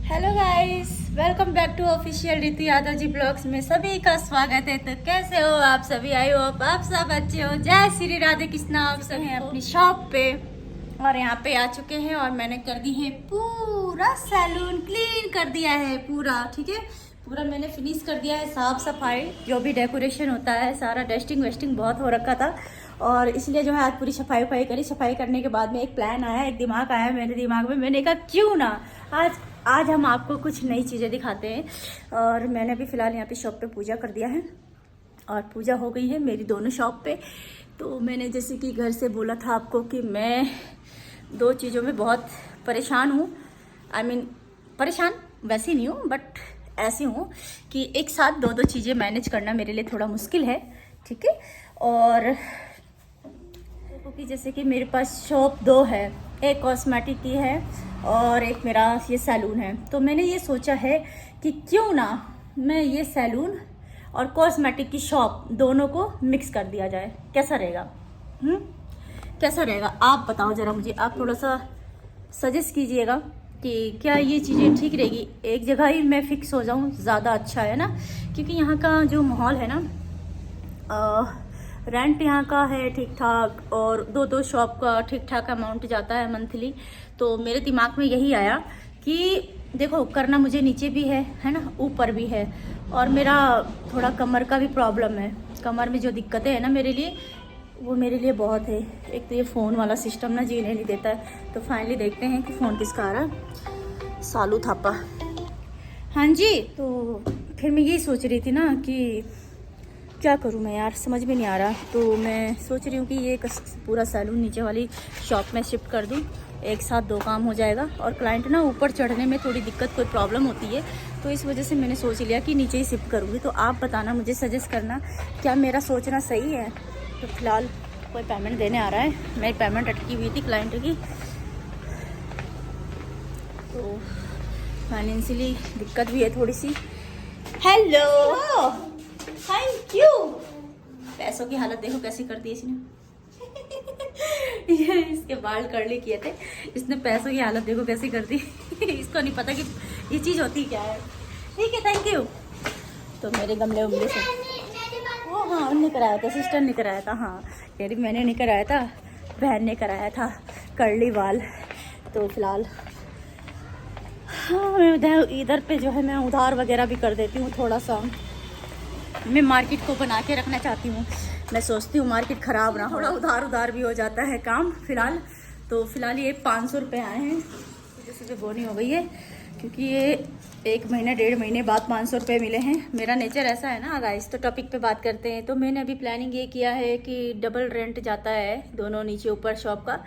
Hello guys, welcome back to official Ritu Yadav ji blogs में सभी का स्वागत है। तो कैसे हो आप सभी? आई होप आप सब अच्छे हो। जय श्री राधे कृष्णा। आप सब हैं अपनी शॉप पे और यहाँ पे आ चुके हैं और मैंने कर दी है पूरा सैलून क्लीन कर दिया है पूरा। ठीक है, पूरा मैंने फिनिश कर दिया है, साफ सफाई जो भी डेकोरेशन होता है सारा, डस्टिंग वेस्टिंग बहुत हो रखा था और इसलिए जो है आज पूरी सफाई वफाई करी। सफाई करने के बाद में एक प्लान आया, एक दिमाग आया मेरे दिमाग में। मैंने कहा क्यों ना आज हम आपको कुछ नई चीज़ें दिखाते हैं। और मैंने अभी फ़िलहाल यहाँ पे शॉप पे पूजा कर दिया है और पूजा हो गई है मेरी दोनों शॉप पे। तो मैंने जैसे कि घर से बोला था आपको कि मैं दो चीज़ों में बहुत परेशान हूँ। आई मीन परेशान वैसे नहीं हूँ, बट ऐसी हूँ कि एक साथ दो चीज़ें मैनेज करना मेरे लिए थोड़ा मुश्किल है। ठीक है, और क्योंकि जैसे कि मेरे पास शॉप दो है, एक कॉस्मेटिक की है और एक मेरा ये सैलून है। तो मैंने ये सोचा है कि क्यों ना मैं ये सैलून और कॉस्मेटिक की शॉप दोनों को मिक्स कर दिया जाए। कैसा रहेगा? कैसा रहेगा आप बताओ ज़रा मुझे। आप थोड़ा सा सजेस्ट कीजिएगा कि क्या ये चीज़ें ठीक रहेगी। एक जगह ही मैं फिक्स हो जाऊँ ज़्यादा अच्छा है ना, क्योंकि यहाँ का जो माहौल है ना, रेंट यहाँ का है ठीक ठाक और दो शॉप का ठीक ठाक अमाउंट जाता है मंथली। तो मेरे दिमाग में यही आया कि देखो करना मुझे नीचे भी है ना, ऊपर भी है। और मेरा थोड़ा कमर का भी प्रॉब्लम है। कमर में जो दिक्कतें हैं ना मेरे लिए, वो मेरे लिए बहुत है। एक तो ये फ़ोन वाला सिस्टम ना जीने नहीं देता है। तो फाइनली देखते हैं कि फ़ोन किसका आ रहा है। सालू थापा। हाँ जी, तो फिर मैं यही सोच रही थी ना कि क्या करूँ मैं यार, समझ में नहीं आ रहा। तो मैं सोच रही हूँ कि ये पूरा सैलून नीचे वाली शॉप में शिफ्ट कर दूँ, एक साथ दो काम हो जाएगा। और क्लाइंट ना ऊपर चढ़ने में थोड़ी दिक्कत, कोई प्रॉब्लम होती है, तो इस वजह से मैंने सोच लिया कि नीचे ही शिफ्ट करूँगी। तो आप बताना, मुझे सजेस्ट करना क्या मेरा सोचना सही है। तो फिलहाल कोई पेमेंट देने आ रहा है, मेरी पेमेंट अटकी हुई थी क्लाइंट की, तो फाइनेंशियली दिक्कत भी है थोड़ी सी। Hello, thank you. पैसों की हालत देखो कैसी कर दी इसने। ये इसके बाल कर्ली किए थे, इसने पैसों की हालत देखो कैसी कर दी। इसको नहीं पता कि ये चीज़ होती क्या है। ठीक है, थैंक यू। तो मेरे गमले उमले से वो, हाँ उनने कराया था, सिस्टर ने कराया था। हाँ कह रही मैंने नहीं कराया था, बहन ने कराया था कर्ली बाल। तो फिलहाल हाँ, मैं इधर पे जो है मैं उधार वगैरह भी कर देती हूँ थोड़ा सा। मैं मार्केट को बना के रखना चाहती हूँ। मैं सोचती हूँ मार्केट ख़राब ना, थोड़ा उधार भी हो जाता है काम। फिलहाल तो फिलहाल ये 500 रुपये आए हैं, सुबह बोनी हो गई है, क्योंकि ये 1 महीने 1.5 महीने बाद 500 रुपये मिले हैं। मेरा नेचर ऐसा है ना गाइस। तो टॉपिक पे बात करते हैं। तो मैंने अभी प्लानिंग ये किया है कि डबल रेंट जाता है, दोनों नीचे ऊपर शॉप का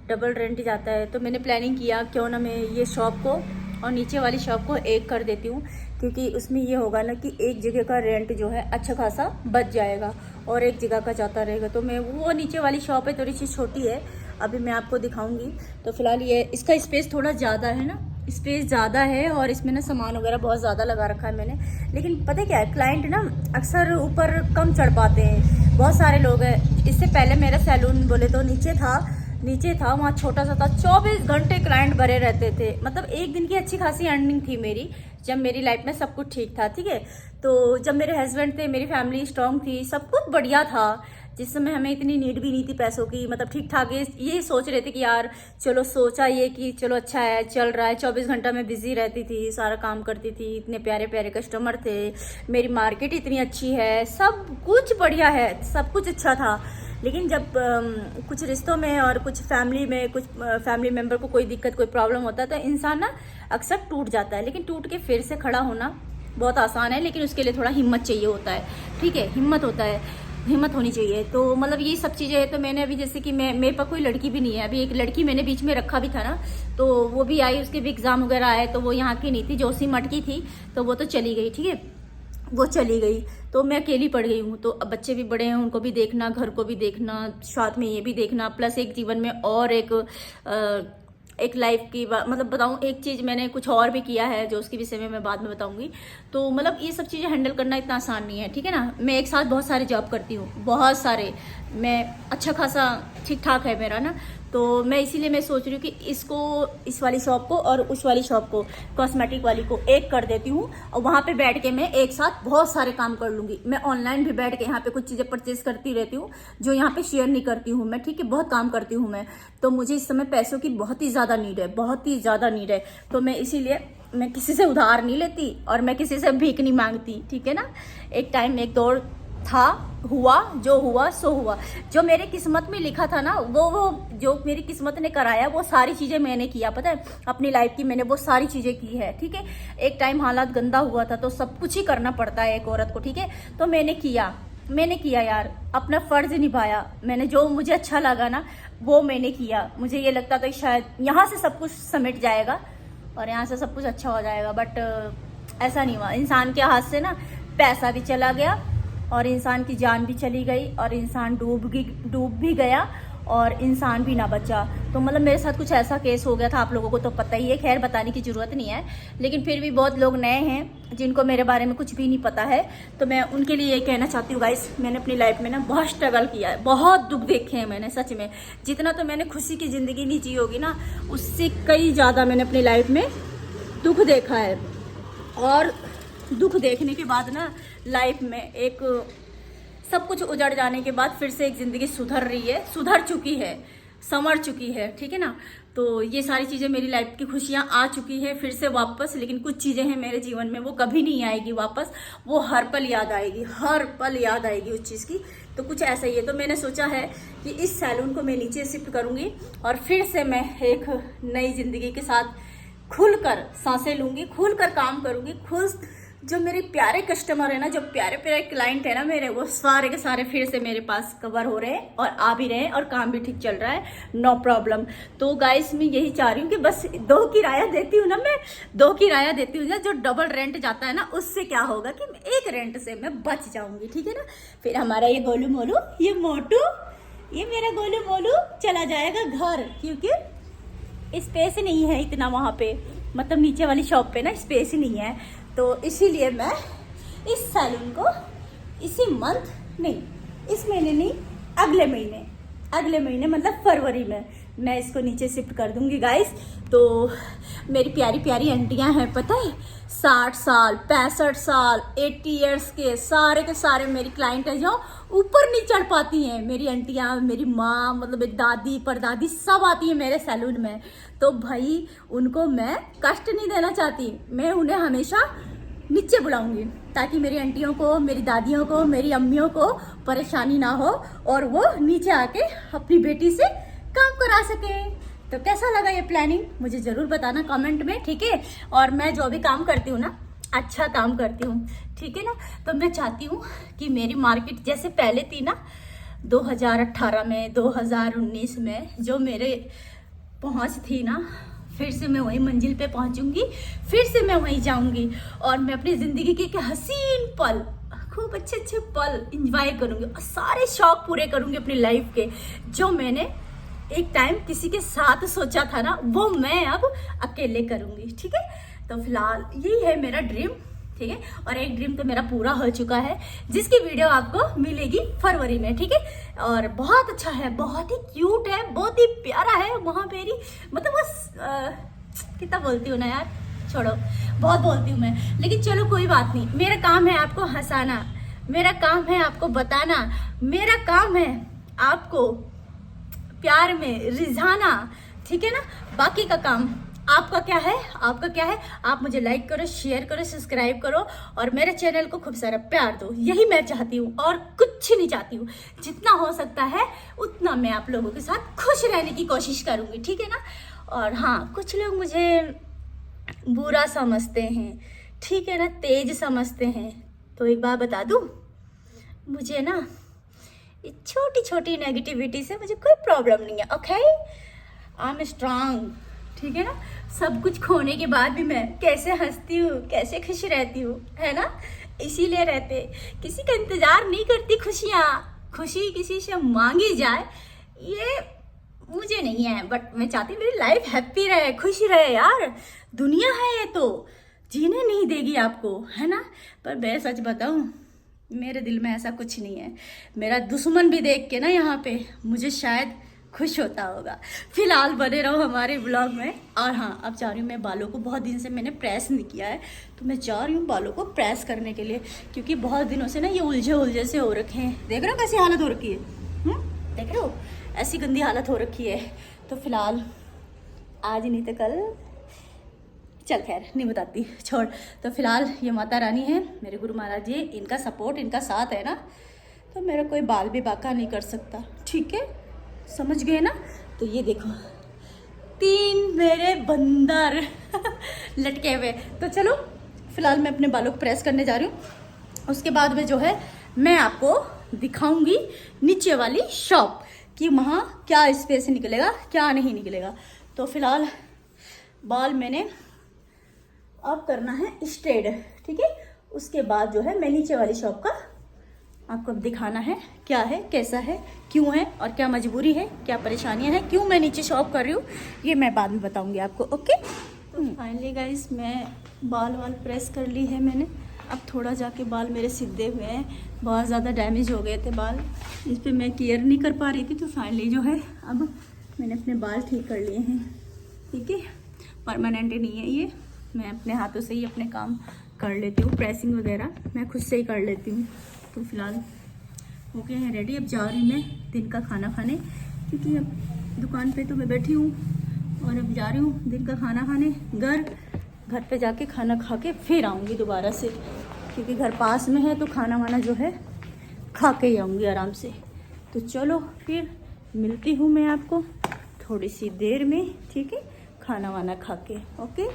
डबल रेंट जाता है। तो मैंने प्लानिंग किया क्यों ना मैं ये शॉप को और नीचे वाली शॉप को एक कर देती हूँ, क्योंकि उसमें ये होगा ना कि एक जगह का रेंट जो है अच्छा खासा बच जाएगा और एक जगह का जाता रहेगा। तो मैं वो नीचे वाली शॉप है, थोड़ी सी छोटी है, अभी मैं आपको दिखाऊंगी। तो फिलहाल ये इसका स्पेस थोड़ा ज़्यादा है ना, स्पेस ज़्यादा है और इसमें ना सामान वगैरह बहुत ज़्यादा लगा रखा है मैंने। लेकिन पता क्या है, क्लाइंट ना अक्सर ऊपर कम चढ़ पाते हैं, बहुत सारे लोग हैं। इससे पहले मेरा सैलून बोले तो नीचे था, वहाँ छोटा सा था, 24 घंटे क्लाइंट भरे रहते थे। मतलब एक दिन की अच्छी खासी अर्निंग थी मेरी, जब मेरी लाइफ में सब कुछ ठीक था। ठीक है, तो जब मेरे हस्बैंड थे, मेरी फैमिली स्ट्रांग थी, सब कुछ बढ़िया था, जिस समय हमें इतनी नीड भी नहीं थी पैसों की। मतलब ठीक ठाक ये सोच रहे थे कि यार चलो, सोचा ये कि चलो अच्छा है, चल रहा है। 24 घंटा मैं बिजी रहती थी, सारा काम करती थी, इतने प्यारे प्यारे कस्टमर थे, मेरी मार्केट इतनी अच्छी है, सब कुछ बढ़िया है, सब कुछ अच्छा था। लेकिन जब कुछ रिश्तों में और कुछ फैमिली में, कुछ फैमिली मेम्बर को कोई दिक्कत, कोई प्रॉब्लम होता है, तो इंसान ना अक्सर टूट जाता है। लेकिन टूट के फिर से खड़ा होना बहुत आसान है, लेकिन उसके लिए थोड़ा हिम्मत चाहिए होता है। ठीक है, हिम्मत होनी चाहिए। तो मतलब ये सब चीज़ें हैं। तो मैंने अभी जैसे कि मेरे पास कोई लड़की भी नहीं है, अभी एक लड़की मैंने बीच में रखा भी था ना, तो वो भी आई, उसके भी एग्ज़ाम वगैरह आए, तो वो यहाँ की नहीं थी, जोशी मठ की थी, तो वो तो चली गई। ठीक है, वो चली गई तो मैं अकेली पड़ गई हूँ। तो अब बच्चे भी बड़े हैं, उनको भी देखना, घर को भी देखना, साथ में ये भी देखना, प्लस एक जीवन में और एक लाइफ की मतलब बताऊँ, एक चीज़ मैंने कुछ और भी किया है जो उसके विषय में मैं बाद में बताऊंगी। तो मतलब ये सब चीज़ें हैंडल करना इतना आसान नहीं है। ठीक है ना, मैं एक साथ बहुत सारे जॉब करती हूँ, बहुत सारे, मैं अच्छा खासा ठीक ठाक है मेरा ना। तो मैं इसीलिए मैं सोच रही हूँ कि इसको, इस वाली शॉप को और उस वाली शॉप को, कॉस्मेटिक वाली को एक कर देती हूँ और वहाँ पे बैठ के मैं एक साथ बहुत सारे काम कर लूँगी। मैं ऑनलाइन भी बैठ के यहाँ पे कुछ चीज़ें परचेज करती रहती हूँ जो यहाँ पे शेयर नहीं करती हूँ मैं, ठीक है, बहुत काम करती हूँ मैं। तो मुझे इस समय पैसों की बहुत ही ज़्यादा नीड है, बहुत ही ज़्यादा नीड है। तो मैं इसीलिए मैं किसी से उधार नहीं लेती और मैं किसी से भीख नहीं मांगती, ठीक है ना। एक टाइम एक दौर था, हुआ जो हुआ सो हुआ। जो मेरे किस्मत में लिखा था ना, वो जो मेरी किस्मत ने कराया, वो सारी चीज़ें मैंने किया, पता है, अपनी लाइफ की मैंने वो सारी चीज़ें की है, ठीक है। एक टाइम हालात गंदा हुआ था तो सब कुछ ही करना पड़ता है एक औरत को, ठीक है। तो मैंने किया यार, अपना फ़र्ज निभाया मैंने। जो मुझे अच्छा लगा ना वो मैंने किया। मुझे ये लगता था कि शायद यहाँ से सब कुछ समेट जाएगा और यहाँ से सब कुछ अच्छा हो जाएगा, बट ऐसा नहीं हुआ। इंसान के हाथ से ना पैसा भी चला गया और इंसान की जान भी चली गई और इंसान डूब भी गया और इंसान भी ना बचा। तो मतलब मेरे साथ कुछ ऐसा केस हो गया था, आप लोगों को तो पता ही है, खैर बताने की ज़रूरत नहीं है, लेकिन फिर भी बहुत लोग नए हैं जिनको मेरे बारे में कुछ भी नहीं पता है। तो मैं उनके लिए ये कहना चाहती हूँ गाइस, मैंने अपनी लाइफ में ना बहुत स्ट्रगल किया है, बहुत दुख देखे हैं मैंने, सच में। जितना तो मैंने खुशी की ज़िंदगी नहीं जी होगी ना, उससे कई ज़्यादा मैंने अपनी लाइफ में दुख देखा है। और दुख देखने के बाद ना लाइफ में एक सब कुछ उजड़ जाने के बाद फिर से एक ज़िंदगी सुधर चुकी है, संवर चुकी है, ठीक है ना। तो ये सारी चीज़ें, मेरी लाइफ की खुशियाँ आ चुकी है फिर से वापस। लेकिन कुछ चीज़ें हैं मेरे जीवन में वो कभी नहीं आएगी वापस, वो हर पल याद आएगी, हर पल याद आएगी उस चीज़ की। तो कुछ ऐसा ही है। तो मैंने सोचा है कि इस सैलून को मैं नीचे शिफ्ट करूँगी और फिर से मैं एक नई ज़िंदगी के साथ खुलकर सांसें लूँगी, खुलकर काम करूँगी। जो मेरे प्यारे कस्टमर है ना, जो प्यारे प्यारे क्लाइंट है ना मेरे, वो सारे के सारे फिर से मेरे पास कवर हो रहे हैं और आ भी रहे हैं और काम भी ठीक चल रहा है, नो प्रॉब्लम। तो गाइस मैं यही चाह रही हूँ कि बस 2 किराया देती हूँ ना, मैं 2 किराया देती हूँ ना, जो डबल रेंट जाता है ना, उससे क्या होगा कि एक रेंट से मैं बच जाऊंगी, ठीक है ना। फिर हमारा ये गोलू मोलू, ये मोटू, ये मेरा गोलू मोलू चला जाएगा घर, क्योंकि स्पेस नहीं है इतना वहाँ पे, मतलब नीचे वाली शॉप पे ना स्पेस ही नहीं है। तो इसीलिए मैं इस सैलून को इसी मंथ नहीं, इस महीने नहीं, अगले महीने मतलब फरवरी में मैं इसको नीचे शिफ्ट कर दूंगी गाइस। तो मेरी प्यारी प्यारी आंटियां हैं, पता है, 60 साल 65 साल 80 ईयर्स के सारे मेरी क्लाइंट है जो ऊपर नहीं चढ़ पाती हैं। मेरी आंटियां, मेरी माँ, मतलब मेरी दादी परदादी सब आती है मेरे सैलून में। तो भाई उनको मैं कष्ट नहीं देना चाहती, मैं उन्हें हमेशा नीचे बुलाऊंगी ताकि मेरी आंटियों को, मेरी दादियों को, मेरी अम्मियों को परेशानी ना हो और वो नीचे आके अपनी बेटी से काम करा सके। तो कैसा लगा ये प्लानिंग मुझे ज़रूर बताना कमेंट में, ठीक है। और मैं जो भी काम करती हूँ ना, अच्छा काम करती हूँ, ठीक है ना। तो मैं चाहती हूँ कि मेरी मार्केट जैसे पहले थी ना, 2018 में 2019 में जो मेरे पहुँच थी ना, फिर से मैं वही मंजिल पे पहुँचूंगी, फिर से मैं वहीं जाऊंगी और मैं अपनी ज़िंदगी के हसीन पल, खूब अच्छे पल इंजॉय करूंगी और सारे शौक पूरे करूंगी अपनी लाइफ के। जो मैंने एक टाइम किसी के साथ सोचा था ना, वो मैं अब अकेले करूंगी, ठीक है। तो फिलहाल यही है मेरा ड्रीम, ठीक है। और एक ड्रीम तो मेरा पूरा हो चुका है, जिसकी वीडियो आपको मिलेगी फरवरी में, ठीक है। और बहुत अच्छा है, बहुत ही क्यूट है, बहुत ही प्यारा है वहाँ पेरी, मतलब बस कितना बोलती हूँ ना यार, छोड़ो, बहुत बोलती हूँ मैं, लेकिन चलो कोई बात नहीं। मेरा काम है आपको हंसाना, मेरा काम है आपको बताना, मेरा काम है आपको प्यार में रिझाना, ठीक है ना। बाकी का काम आपका क्या है, आप मुझे लाइक करो, शेयर करो, सब्सक्राइब करो और मेरे चैनल को खूब सारा प्यार दो। यही मैं चाहती हूँ और कुछ नहीं चाहती हूँ। जितना हो सकता है उतना मैं आप लोगों के साथ खुश रहने की कोशिश करूँगी, ठीक है ना। और हाँ, कुछ लोग मुझे बुरा समझते हैं, ठीक है ना, तेज समझते हैं। तो एक बात बता दूँ, मुझे ना छोटी छोटी नेगेटिविटी से मुझे कोई प्रॉब्लम नहीं है, ओके। आई एम स्ट्रांग, ठीक है ना। सब कुछ खोने के बाद भी मैं कैसे हंसती हूँ, कैसे खुश रहती हूँ, है ना। इसीलिए रहते, किसी का इंतजार नहीं करती खुशी किसी से मांगी जाए, ये मुझे नहीं है। बट मैं चाहती हूँ मेरी लाइफ हैप्पी रहे, खुश रहे यार। दुनिया है ये तो जीने नहीं देगी आपको, है ना। पर मैं सच बताऊँ, मेरे दिल में ऐसा कुछ नहीं है। मेरा दुश्मन भी देख के ना यहाँ पे मुझे शायद खुश होता होगा। फिलहाल बने रहो हमारे ब्लॉग में। और हाँ, अब जा रही हूँ मैं बालों को, बहुत दिन से मैंने प्रेस नहीं किया है, तो मैं जा रही हूँ बालों को प्रेस करने के लिए, क्योंकि बहुत दिनों से ना ये उलझे से हो रखे हैं। देख रहे हो कैसी हालत हो रखी है, देख रहे हो, ऐसी गंदी हालत हो रखी है। तो फिलहाल आज नहीं तो कल, चल खैर नहीं बताती, छोड़। तो फिलहाल ये माता रानी है, मेरे गुरु महाराज जी, इनका सपोर्ट, इनका साथ है ना, तो मेरा कोई बाल भी बाका नहीं कर सकता, ठीक है, समझ गए ना। तो ये देखो 3 मेरे बंदर लटके हुए। तो चलो फिलहाल मैं अपने बालों को प्रेस करने जा रही हूँ। उसके बाद में जो है मैं आपको दिखाऊंगी नीचे वाली शॉप कि वहाँ क्या स्पेस निकलेगा, क्या नहीं निकलेगा। तो फिलहाल बाल मैंने अब करना है स्ट्रेट, ठीक है। उसके बाद जो है मैं नीचे वाली शॉप का आपको दिखाना है, क्या है, कैसा है, क्यों है, और क्या मजबूरी है, क्या परेशानियां हैं, क्यों मैं नीचे शॉप कर रही हूँ, ये मैं बाद में बताऊंगी आपको, ओके। तो फाइनली गाइस मैं बाल प्रेस कर ली है मैंने। अब थोड़ा जाके बाल मेरे सीधे हुए हैं, बहुत ज़्यादा डैमेज हो गए थे बाल, इस पर मैं केयर नहीं कर पा रही थी। तो फाइनली जो है अब मैंने अपने बाल ठीक कर लिए हैं, ठीक है। परमानेंट नहीं है ये, मैं अपने हाथों से ही अपने काम कर लेती हूँ, प्रेसिंग वगैरह मैं खुद से ही कर लेती हूँ। तो फिलहाल हो गए हैं रेडी, अब जा रही हूँ मैं दिन का खाना खाने, क्योंकि अब दुकान पे तो मैं बैठी हूँ और अब जा रही हूँ दिन का खाना खाने घर पे जाके खाना खा के फिर आऊँगी दोबारा से, क्योंकि घर पास में है, तो खाना वाना जो है खा के ही आऊँगी आराम से। तो चलो फिर मिलती हूँ मैं आपको थोड़ी सी देर में, ठीक है, खाना वाना खा के, ओके।